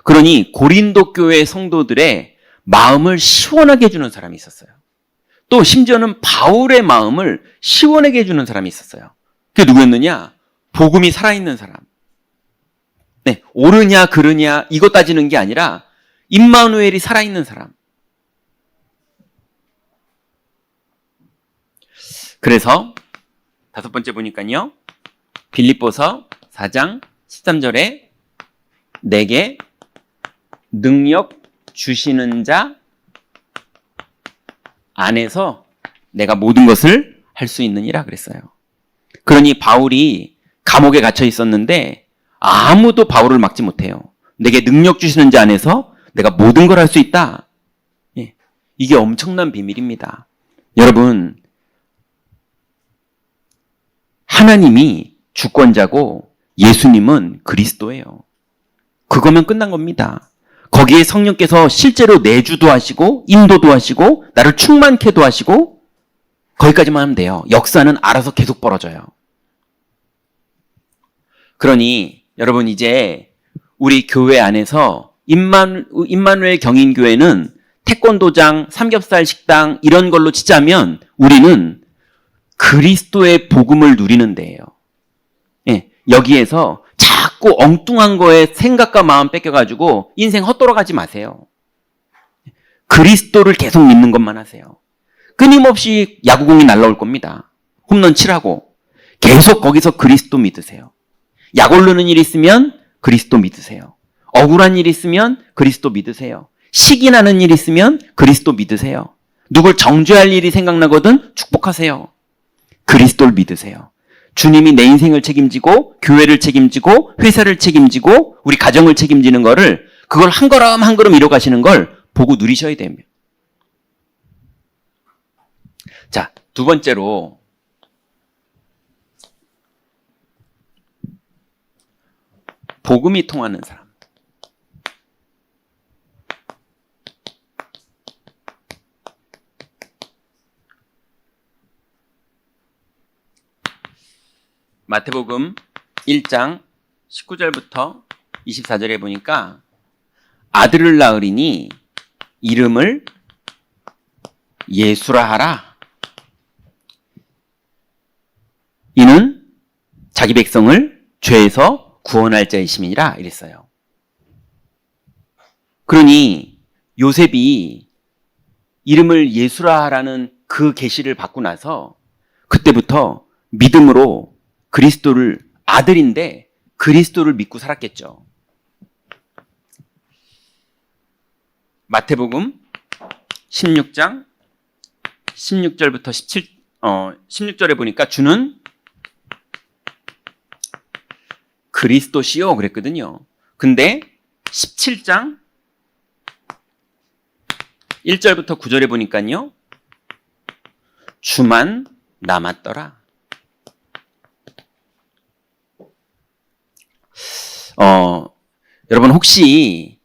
[SPEAKER 1] 그러니 고린도 교회 성도들의 마음을 시원하게 해주는 사람이 있었어요. 또 심지어는 바울의 마음을 시원하게 해주는 사람이 있었어요. 그게 누구였느냐? 복음이 살아있는 사람. 네, 옳으냐 그르냐 이거 따지는 게 아니라 임마누엘이 살아있는 사람. 그래서 다섯 번째 보니까요. 빌립보서 4장 13절에 내게 능력 주시는 자 안에서 내가 모든 것을 할 수 있느니라 그랬어요. 그러니 바울이 감옥에 갇혀 있었는데 아무도 바울을 막지 못해요. 내게 능력 주시는 자 안에서 내가 모든 걸 할 수 있다. 예, 이게 엄청난 비밀입니다. 여러분, 하나님이 주권자고 예수님은 그리스도예요. 그거면 끝난 겁니다. 거기에 성령께서 실제로 내주도 하시고 인도도 하시고 나를 충만케도 하시고 거기까지만 하면 돼요. 역사는 알아서 계속 벌어져요. 그러니 여러분 이제 우리 교회 안에서 임마누엘 경인교회는 태권도장, 삼겹살 식당 이런 걸로 치자면 우리는 그리스도의 복음을 누리는 데예요. 예, 여기에서 자꾸 엉뚱한 거에 생각과 마음 뺏겨가지고 인생 헛돌아가지 마세요. 그리스도를 계속 믿는 것만 하세요. 끊임없이 야구공이 날라올 겁니다. 홈런 치라고. 계속 거기서 그리스도 믿으세요. 약 오르는 일 있으면 그리스도 믿으세요. 억울한 일 있으면 그리스도 믿으세요. 시기 나는 일 있으면 그리스도 믿으세요. 누굴 정죄할 일이 생각나거든 축복하세요. 그리스도를 믿으세요. 주님이 내 인생을 책임지고 교회를 책임지고 회사를 책임지고 우리 가정을 책임지는 거를 그걸 한 걸음 한 걸음 이뤄가시는 걸 보고 누리셔야 됩니다. 자, 두 번째로 복음이 통하는 사람. 마태복음 1장 19절부터 24절에 보니까 아들을 낳으리니 이름을 예수라 하라. 이는 자기 백성을 죄에서 구원할 자이심이니라 이랬어요. 그러니 요셉이 이름을 예수라 하라는 그 계시를 받고 나서 그때부터 믿음으로 그리스도를, 아들인데 그리스도를 믿고 살았겠죠. 마태복음 16장 16절부터 16절에 보니까 주는 그리스도시요 그랬거든요. 근데 17장 1절부터 9절에 보니까요. 주만 남았더라. 여러분 혹시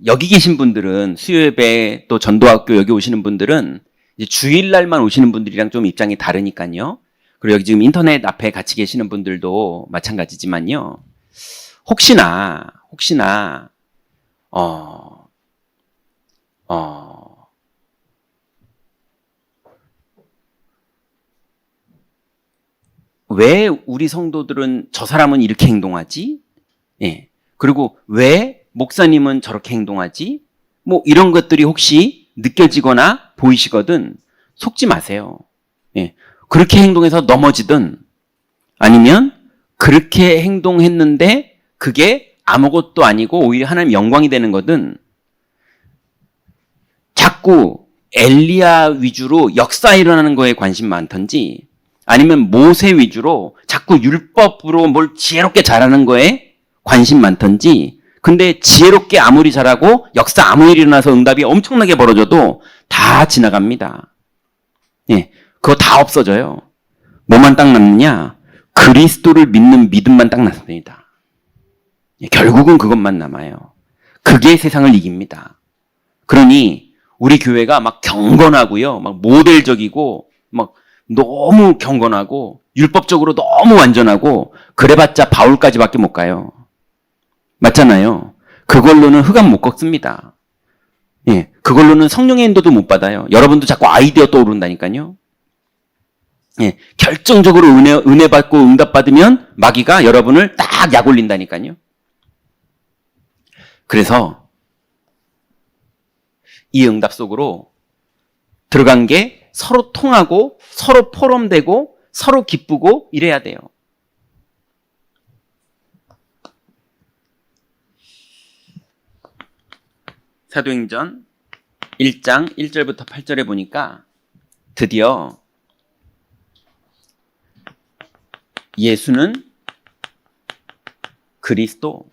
[SPEAKER 1] 여기 계신 분들은 수요예배 또 전도학교 여기 오시는 분들은 이제 주일날만 오시는 분들이랑 좀 입장이 다르니까요. 그리고 여기 지금 인터넷 앞에 같이 계시는 분들도 마찬가지지만요. 혹시나 왜 우리 성도들은 저 사람은 이렇게 행동하지? 예. 그리고 왜 목사님은 저렇게 행동하지? 뭐 이런 것들이 혹시 느껴지거나 보이시거든 속지 마세요. 예. 그렇게 행동해서 넘어지든 아니면 그렇게 행동했는데 그게 아무것도 아니고 오히려 하나님 영광이 되는 거든 자꾸 엘리야 위주로 역사 일어나는 거에 관심 많던지 아니면 모세 위주로 자꾸 율법으로 뭘 지혜롭게 잘하는 거에 관심 많던지 근데 지혜롭게 아무리 잘하고 역사 아무리 일어나서 응답이 엄청나게 벌어져도 다 지나갑니다. 예, 그거 다 없어져요. 뭐만 딱 남느냐? 그리스도를 믿는 믿음만 딱 남습니다. 예, 결국은 그것만 남아요. 그게 세상을 이깁니다. 그러니 우리 교회가 막 경건하고요. 막 모델적이고 막 너무 경건하고 율법적으로 너무 완전하고 그래봤자 바울까지밖에 못 가요. 맞잖아요. 그걸로는 흑암 못 걷습니다. 예, 그걸로는 성령의 인도도 못 받아요. 여러분도 자꾸 아이디어 떠오른다니까요. 예, 결정적으로 은혜 받고 응답 받으면 마귀가 여러분을 딱 약 올린다니까요. 그래서 이 응답 속으로 들어간 게 서로 통하고 서로 포럼되고 서로 기쁘고 이래야 돼요. 사도행전 1장 1절부터 8절에 보니까 드디어 예수는 그리스도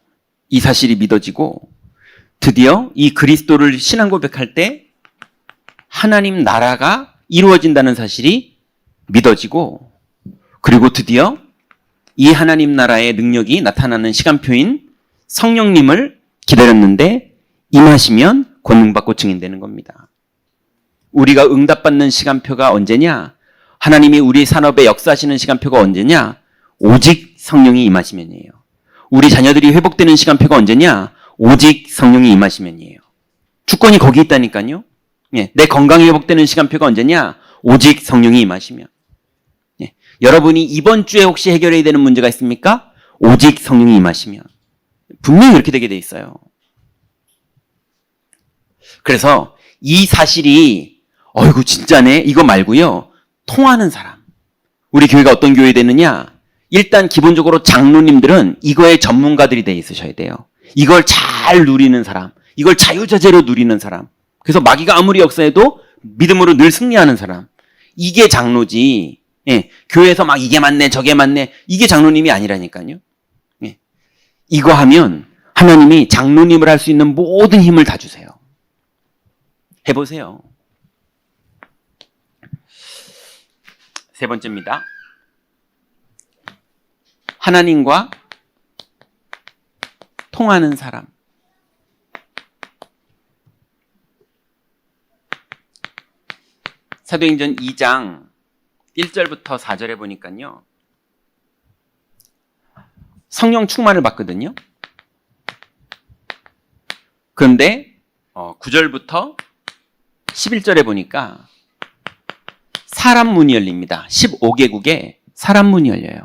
[SPEAKER 1] 이 사실이 믿어지고 드디어 이 그리스도를 신앙 고백할 때 하나님 나라가 이루어진다는 사실이 믿어지고 그리고 드디어 이 하나님 나라의 능력이 나타나는 시간표인 성령님을 기다렸는데 임하시면 권능받고 증인되는 겁니다. 우리가 응답받는 시간표가 언제냐? 하나님이 우리 산업에 역사하시는 시간표가 언제냐? 오직 성령이 임하시면이에요. 우리 자녀들이 회복되는 시간표가 언제냐? 오직 성령이 임하시면이에요. 주권이 거기 있다니까요. 예, 내 건강이 회복되는 시간표가 언제냐? 오직 성령이 임하시면. 예, 여러분이 이번 주에 혹시 해결해야 되는 문제가 있습니까? 오직 성령이 임하시면. 분명히 그렇게 되게 돼 있어요. 그래서 이 사실이 어이구 진짜네 이거 말고요. 통하는 사람. 우리 교회가 어떤 교회 되느냐? 일단 기본적으로 장로님들은 이거에 전문가들이 돼 있으셔야 돼요. 이걸 잘 누리는 사람. 이걸 자유자재로 누리는 사람. 그래서 마귀가 아무리 역사해도 믿음으로 늘 승리하는 사람. 이게 장로지. 예, 교회에서 막 이게 맞네 저게 맞네. 이게 장로님이 아니라니까요. 예, 이거 하면 하나님이 장로님을 할 수 있는 모든 힘을 다 주세요. 해보세요. 세 번째입니다. 하나님과 통하는 사람. 사도행전 2장 1절부터 4절에 보니까요. 성령 충만을 받거든요. 그런데 9절부터 11절에 보니까 사람 문이 열립니다. 15개국에 사람 문이 열려요.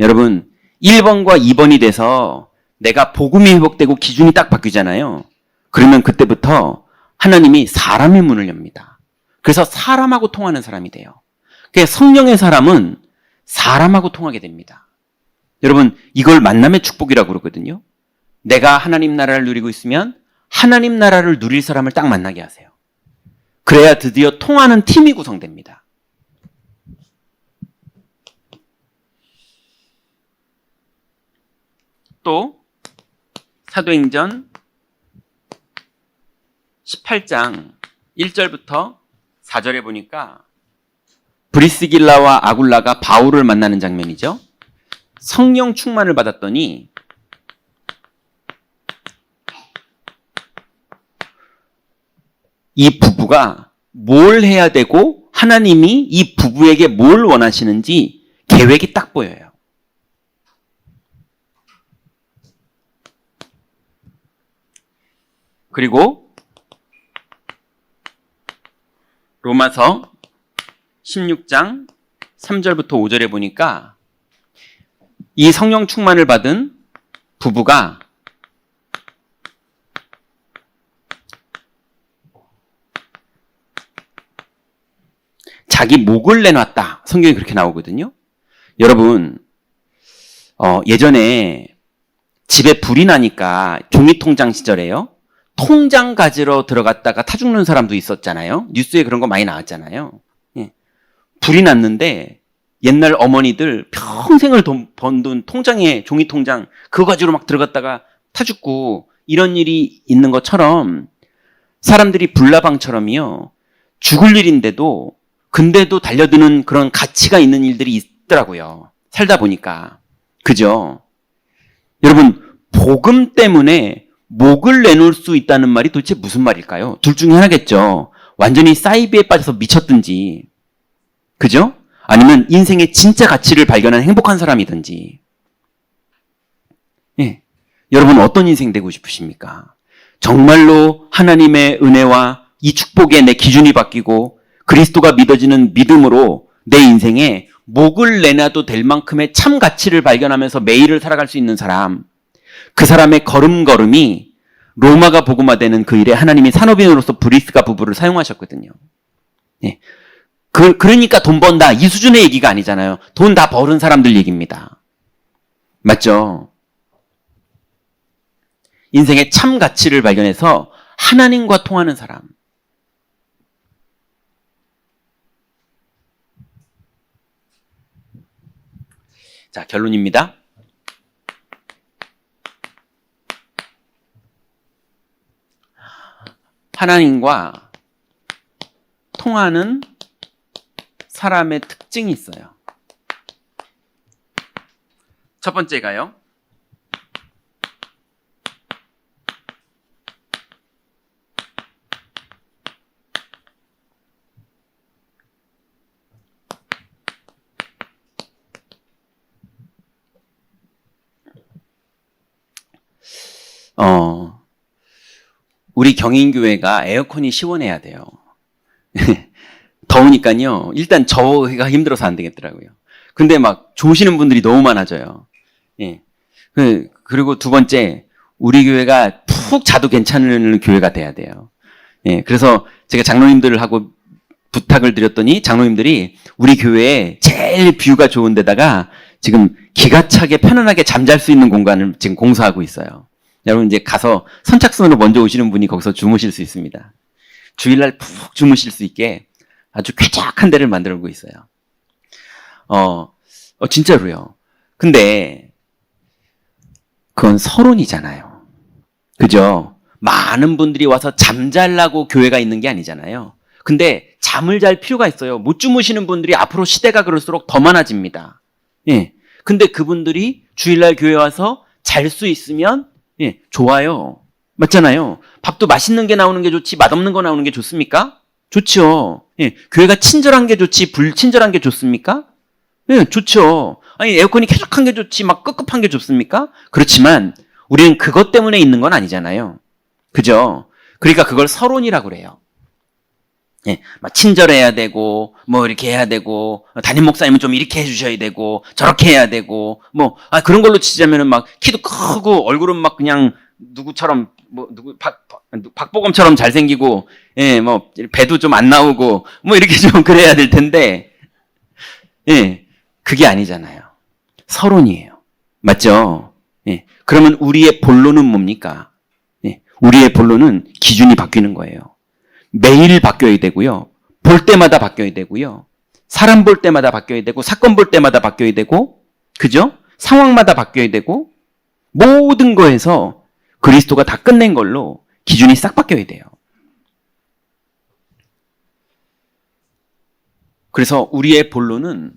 [SPEAKER 1] 여러분 1번과 2번이 돼서 내가 복음이 회복되고 기준이 딱 바뀌잖아요. 그러면 그때부터 하나님이 사람의 문을 엽니다. 그래서 사람하고 통하는 사람이 돼요. 그래서 성령의 사람은 사람하고 통하게 됩니다. 여러분 이걸 만남의 축복이라고 그러거든요. 내가 하나님 나라를 누리고 있으면 하나님 나라를 누릴 사람을 딱 만나게 하세요. 그래야 드디어 통하는 팀이 구성됩니다. 또 사도행전 18장 1절부터 4절에 보니까 브리스길라와 아굴라가 바울을 만나는 장면이죠. 성령 충만을 받았더니 이 부부가 뭘 해야 되고 하나님이 이 부부에게 뭘 원하시는지 계획이 딱 보여요. 그리고 로마서 16장 3절부터 5절에 보니까 이 성령 충만을 받은 부부가 자기 목을 내놨다. 성경에 그렇게 나오거든요. 여러분 예전에 집에 불이 나니까 종이통장 시절에요. 통장 가지러 들어갔다가 타 죽는 사람도 있었잖아요. 뉴스에 그런 거 많이 나왔잖아요. 예. 불이 났는데 옛날 어머니들 평생을 번 돈 통장에 종이통장 그거 가지고 막 들어갔다가 타 죽고 이런 일이 있는 것처럼 사람들이 불나방처럼요. 죽을 일인데도 근데도 달려드는 그런 가치가 있는 일들이 있더라고요. 살다 보니까. 그죠? 여러분 복음 때문에 목을 내놓을 수 있다는 말이 도대체 무슨 말일까요? 둘 중에 하나겠죠. 완전히 사이비에 빠져서 미쳤든지, 그죠? 아니면 인생의 진짜 가치를 발견한 행복한 사람이든지. 예. 여러분 어떤 인생 되고 싶으십니까? 정말로 하나님의 은혜와 이 축복에 내 기준이 바뀌고 그리스도가 믿어지는 믿음으로 내 인생에 목을 내놔도 될 만큼의 참 가치를 발견하면서 매일을 살아갈 수 있는 사람, 그 사람의 걸음걸음이 로마가 복음화되는 그 일에 하나님이 산업인으로서 브리스가 부부를 사용하셨거든요. 예. 그러니까 돈 번다 이 수준의 얘기가 아니잖아요. 돈 다 버는 사람들 얘기입니다. 맞죠? 인생의 참 가치를 발견해서 하나님과 통하는 사람. 자, 결론입니다. 하나님과 통하는 사람의 특징이 있어요. 첫 번째가요. 우리 경인교회가 에어컨이 시원해야 돼요. 더우니까요. 일단 저가 힘들어서 안 되겠더라고요. 근데 막 좋으시는 분들이 너무 많아져요. 예. 그리고 두 번째, 우리 교회가 푹 자도 괜찮은 교회가 돼야 돼요. 예. 그래서 제가 장로님들을 하고 부탁을 드렸더니 장로님들이 우리 교회에 제일 뷰가 좋은 데다가 지금 기가 차게 편안하게 잠잘 수 있는 공간을 지금 공사하고 있어요. 여러분 이제 가서 선착순으로 먼저 오시는 분이 거기서 주무실 수 있습니다. 주일날 푹 주무실 수 있게 아주 쾌적한 데를 만들고 있어요. 진짜로요. 근데 그건 서론이잖아요. 그죠? 많은 분들이 와서 잠잘라고 교회가 있는 게 아니잖아요. 근데 잠을 잘 필요가 있어요. 못 주무시는 분들이 앞으로 시대가 그럴수록 더 많아집니다. 예. 근데 그분들이 주일날 교회 와서 잘 수 있으면 예, 좋아요. 맞잖아요. 밥도 맛있는 게 나오는 게 좋지 맛없는 거 나오는 게 좋습니까? 좋죠. 예, 교회가 친절한 게 좋지 불친절한 게 좋습니까? 예, 좋죠. 아니 에어컨이 쾌적한 게 좋지 막 꿉꿉한 게 좋습니까? 그렇지만 우리는 그것 때문에 있는 건 아니잖아요. 그죠? 그러니까 그걸 서론이라고 그래요. 예, 막 친절해야 되고 뭐 이렇게 해야 되고 담임 목사님은 좀 이렇게 해주셔야 되고 저렇게 해야 되고 뭐 그런 걸로 치자면은 막 키도 크고 얼굴은 막 그냥 누구처럼 뭐 누구 박보검처럼 잘생기고 예, 뭐 배도 좀 안 나오고 뭐 이렇게 좀 그래야 될 텐데 예, 그게 아니잖아요. 서론이에요. 맞죠? 예, 그러면 우리의 본론은 뭡니까? 예, 우리의 본론은 기준이 바뀌는 거예요. 매일 바뀌어야 되고요. 볼 때마다 바뀌어야 되고요. 사람 볼 때마다 바뀌어야 되고 사건 볼 때마다 바뀌어야 되고 그죠? 상황마다 바뀌어야 되고 모든 거에서 그리스도가 다 끝낸 걸로 기준이 싹 바뀌어야 돼요. 그래서 우리의 본론은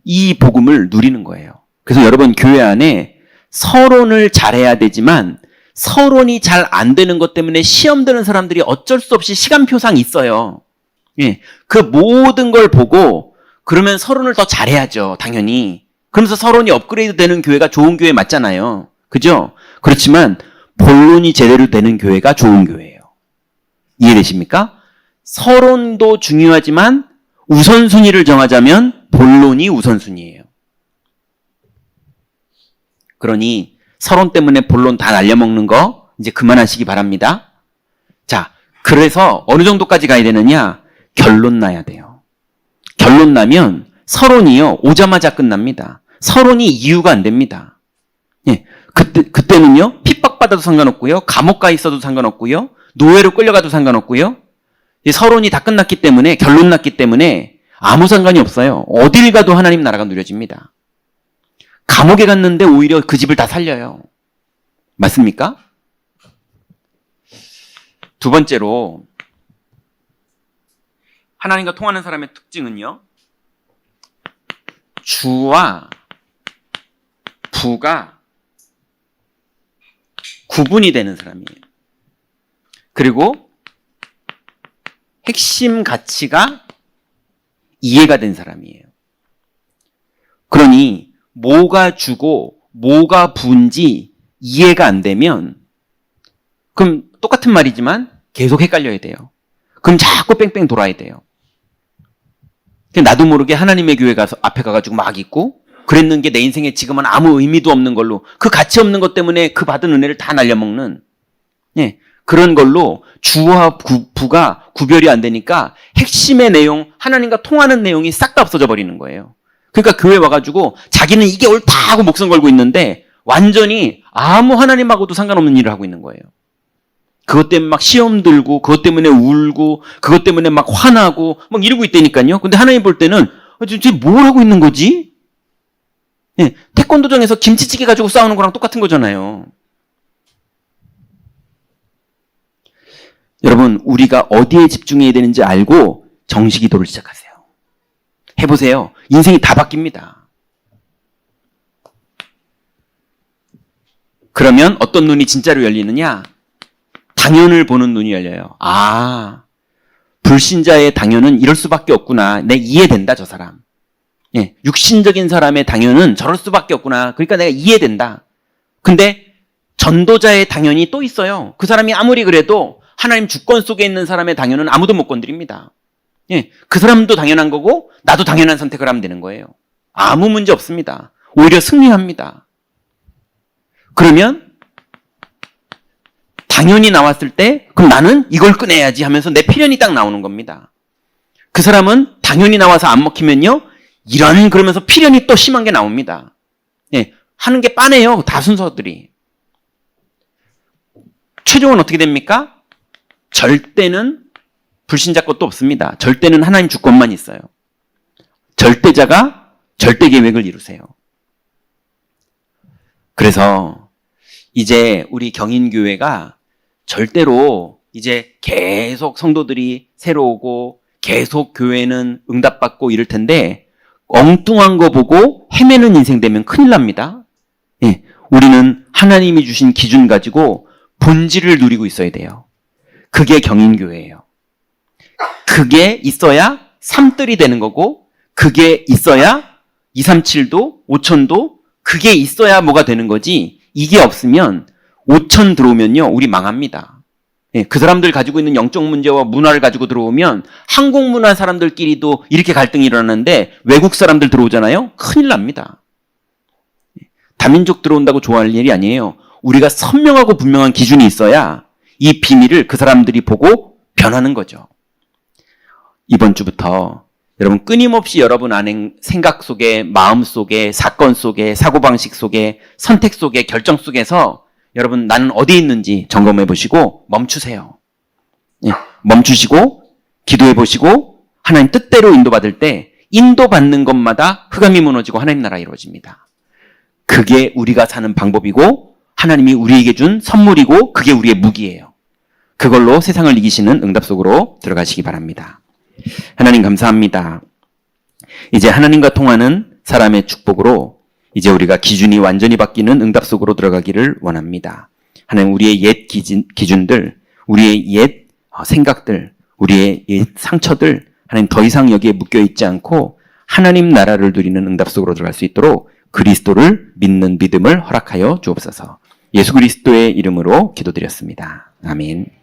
[SPEAKER 1] 이 복음을 누리는 거예요. 그래서 여러분 교회 안에 서론을 잘해야 되지만 서론이 잘 안 되는 것 때문에 시험 드는 사람들이 어쩔 수 없이 시간표상 있어요. 예, 그 모든 걸 보고 그러면 서론을 더 잘해야죠. 당연히. 그러면서 서론이 업그레이드 되는 교회가 좋은 교회 맞잖아요. 그죠? 그렇지만 본론이 제대로 되는 교회가 좋은 교회예요. 이해되십니까? 서론도 중요하지만 우선순위를 정하자면 본론이 우선순위예요. 그러니 서론 때문에 본론 다 날려먹는 거 이제 그만하시기 바랍니다. 자, 그래서 어느 정도까지 가야 되느냐? 결론 나야 돼요. 결론 나면 서론이요 오자마자 끝납니다. 서론이 이유가 안 됩니다. 예, 그때는요 핍박받아도 상관없고요, 감옥 가 있어도 상관없고요, 노예로 끌려가도 상관없고요. 이 서론이 다 끝났기 때문에 결론 났기 때문에 아무 상관이 없어요. 어딜 가도 하나님 나라가 누려집니다. 감옥에 갔는데 오히려 그 집을 다 살려요. 맞습니까? 두 번째로 하나님과 통하는 사람의 특징은요, 주와 부가 구분이 되는 사람이에요. 그리고 핵심 가치가 이해가 된 사람이에요. 그러니 뭐가 주고 뭐가 부인지 이해가 안 되면 그럼 똑같은 말이지만 계속 헷갈려야 돼요. 그럼 자꾸 뺑뺑 돌아야 돼요. 나도 모르게 하나님의 교회 가서 앞에 가가지고 막 있고 그랬는 게 내 인생에 지금은 아무 의미도 없는 걸로 그 가치 없는 것 때문에 그 받은 은혜를 다 날려먹는 예, 그런 걸로 주와 부가 구별이 안 되니까 핵심의 내용, 하나님과 통하는 내용이 싹 다 없어져 버리는 거예요. 그러니까 교회 와가지고 자기는 이게 옳다 하고 목숨 걸고 있는데 완전히 아무 하나님하고도 상관없는 일을 하고 있는 거예요. 그것 때문에 막 시험 들고 그것 때문에 울고 그것 때문에 막 화나고 막 이러고 있다니까요. 근데 하나님 볼 때는 도대체 뭘 하고 있는 거지? 예, 태권도장에서 김치찌개 가지고 싸우는 거랑 똑같은 거잖아요. 여러분, 우리가 어디에 집중해야 되는지 알고 정식기도를 시작하세요. 해보세요. 인생이 다 바뀝니다. 그러면 어떤 눈이 진짜로 열리느냐? 당연을 보는 눈이 열려요. 아, 불신자의 당연은 이럴 수밖에 없구나. 내 이해된다, 저 사람. 예, 육신적인 사람의 당연은 저럴 수밖에 없구나. 그러니까 내가 이해된다. 근데 전도자의 당연이 또 있어요. 그 사람이 아무리 그래도 하나님 주권 속에 있는 사람의 당연은 아무도 못 건드립니다. 예, 그 사람도 당연한 거고 나도 당연한 선택을 하면 되는 거예요. 아무 문제 없습니다. 오히려 승리합니다. 그러면 당연히 나왔을 때 그럼 나는 이걸 꺼내야지 하면서 내 필연이 딱 나오는 겁니다. 그 사람은 당연히 나와서 안 먹히면요 이런 그러면서 필연이 또 심한 게 나옵니다. 예, 하는 게 빤해요. 다 순서들이. 최종은 어떻게 됩니까? 절대는 불신자 것도 없습니다. 절대는 하나님 주권만 있어요. 절대자가 절대 계획을 이루세요. 그래서 이제 우리 경인교회가 절대로 이제 계속 성도들이 새로 오고 계속 교회는 응답받고 이럴 텐데 엉뚱한 거 보고 헤매는 인생 되면 큰일 납니다. 예, 우리는 하나님이 주신 기준 가지고 본질을 누리고 있어야 돼요. 그게 경인교회예요. 그게 있어야 삼뜰이 되는 거고, 그게 있어야 237도, 5000도, 그게 있어야 뭐가 되는 거지. 이게 없으면 5000 들어오면요, 우리 망합니다. 예, 그 사람들 가지고 있는 영적 문제와 문화를 가지고 들어오면 한국 문화 사람들끼리도 이렇게 갈등이 일어나는데 외국 사람들 들어오잖아요? 큰일 납니다. 다민족 들어온다고 좋아할 일이 아니에요. 우리가 선명하고 분명한 기준이 있어야 이 비밀을 그 사람들이 보고 변하는 거죠. 이번 주부터 여러분 끊임없이 여러분 안에 생각 속에, 마음 속에, 사건 속에, 사고방식 속에, 선택 속에, 결정 속에서 여러분 나는 어디에 있는지 점검해 보시고 멈추세요. 예, 멈추시고 기도해 보시고 하나님 뜻대로 인도받을 때 인도받는 것마다 흑암이 무너지고 하나님 나라 이루어집니다. 그게 우리가 사는 방법이고 하나님이 우리에게 준 선물이고 그게 우리의 무기예요. 그걸로 세상을 이기시는 응답 속으로 들어가시기 바랍니다. 하나님 감사합니다. 이제 하나님과 통하는 사람의 축복으로 이제 우리가 기준이 완전히 바뀌는 응답 속으로 들어가기를 원합니다. 하나님 우리의 옛 기준들, 우리의 옛 생각들, 우리의 옛 상처들 하나님 더 이상 여기에 묶여있지 않고 하나님 나라를 누리는 응답 속으로 들어갈 수 있도록 그리스도를 믿는 믿음을 허락하여 주옵소서. 예수 그리스도의 이름으로 기도드렸습니다. 아멘.